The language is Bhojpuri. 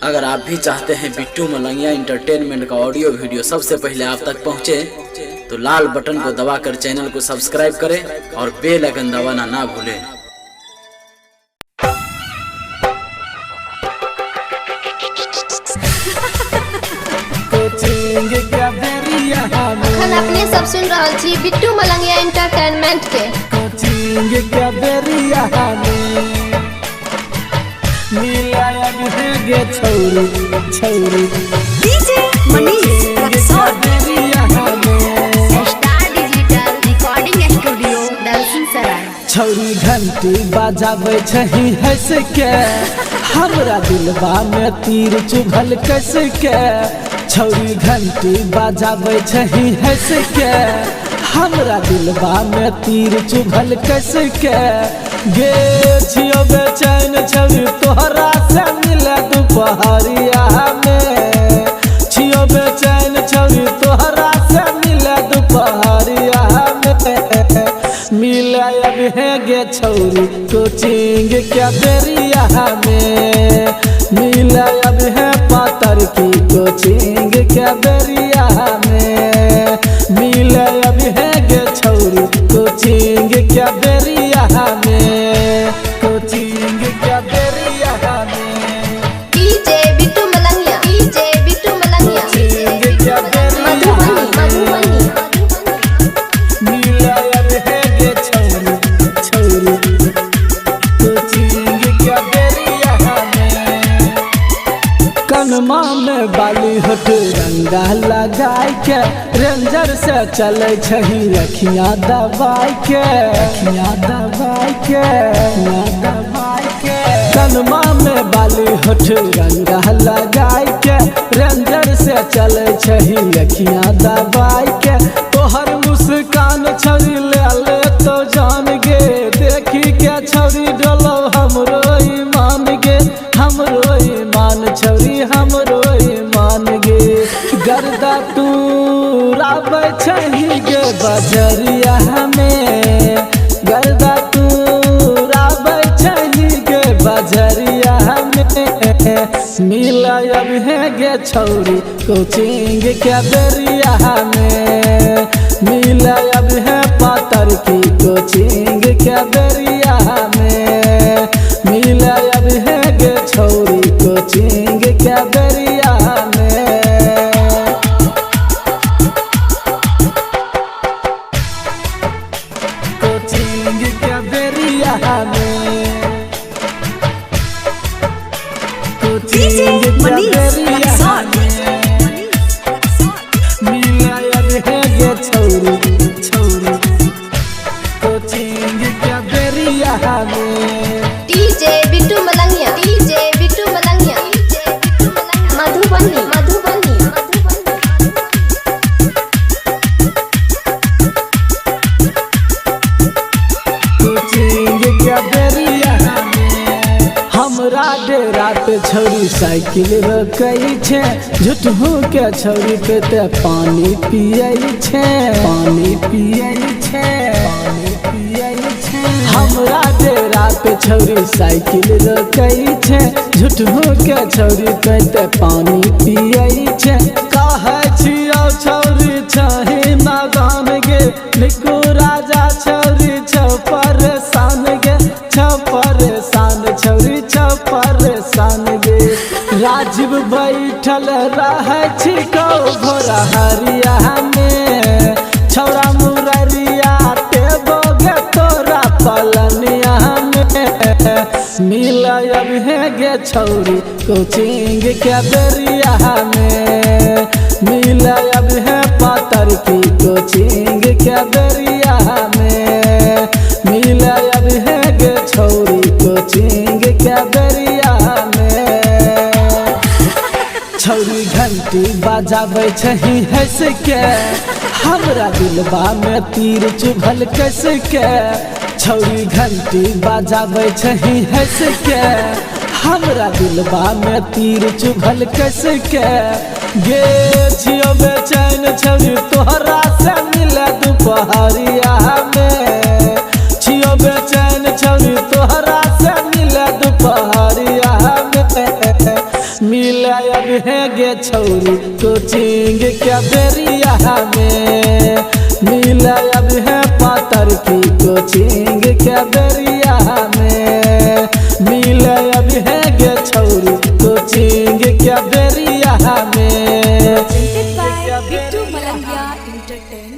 अगर आप भी चाहते हैं बिट्टू मलंगिया इंटरटेनमेंट का ऑडियो वीडियो सबसे पहले आप तक पहुंचे, तो लाल बटन को दबाकर चैनल को सब्सक्राइब करें और बेल आइकन दबाना ना भूलें। अखन अपने सब सुन रहल छी बिट्टू मलंगिया इंटरटेनमेंट के कोचिंग के बेरिया मिला है गे छौरी छौरी डीजे मनीष रक्सौल बेरिया star digital recording studio Dalsinghsarai. छौरी घंटी बजाबै छही हंस के हमरा दिलबा में तीर चुभल कस के। छौरी घंटी बजाबै छही हंस के हमरा दिलबा में तीर चुभल कस के। गे छियो बेचैन छौरी तोहरा से मिले दुपहरिया में। छियो बेचैन छौरी तोहरा से मिले दुपहरिया में। मिले अब है गे छौरी कोचिंग के बेरिया में। मिले अब है पातर की कोचिंग के बेरिया में। मिले अब है गे छौरी कोचिंग के बेरिया में। कोचिंग के बेरिया में डीजे बिट्टू मलंगिया कोचिंग के बेरिया मधुबनी मिला अब है गे छौरी छौरी कोचिंग के बेरिया में। कनमा में बाली होठ रंगा लगाई के रेंजर से चले छही रखिया दबाई के रखिया दबाई के रखिया दबाई के। कनमा में बाली होठ रंगा लगाई के रेंजर से चले छही रखिया दबाई के। तोहर मुस्कान छौरी ले ले तो जान गे देखी के छौरी डोलो हमरो ईमान गे हमरो ईमान छौरी हमरो ईमान गे। गर्दा तू राबै छही गे बजरिया में। गर्दा तू राबै छही गे बजरिया में। मिला अब है गे छौरी कोचिंग के बेरिया में। मिला अब है पातर की कोचिंग के बेरिया में। मिला अब है गे छौरी कोचिंग के बेरिया में। कोचिंग के बेरिया में कोचिंग के बेरिया में। मिला अब है गे छौरी छौरी कोचिंग के बेरिया में। डीजे बिट्टू मलंगिया मधुबनी कोचिंग के बेरिया में। हमरा डेरा पे छौरी साइकिल रोकै छे झूठहू के छौरी पे ते पानी पियै छे पानी पियै छे पानी पियै छे। हमरा डेरा पे छौरी साइकिल रोकै छे झूठहू के छौरी पे ते पानी पियै छे। कहै छियौ छौरी छही नादान गे निकू राजा छौरी छौ परेशान गे छौ परेशान छौरी छौ परेशान गे। राजीव बैठल रहै छिकौ घोड़ा हरिया में। छौरा मुररिया टेबो गे तोरा पलनिया में। मिला अब है गे छौरी कोचिंग के बेरिया में। मिला अब है पातर की कोचिंग के बेरिया में। मिला अब है गे छौरी कोचिंग के बेरिया में। छौरी घंटी बजाबै छही हंस के हमरा दिलबा में तीर चुभल कस के। छौरी घंटी बजाबै छही हंस के हमरा दिलबा में तीर चुभल कस के। गे छियो बेचैन छौरी तोहरा से मिले दुपहरिया में। छियो बेचैन छौरी तोहरा से मिले दुपहरिया में। मिले अब है गे छौरी कोचिंग के बेरिया में, मिले अब है पातर की कोचिंग के बेरिया में, मिले अब है गे छौरी कोचिंग के बेरिया में। Presented by Bittu Malangia Entertainment.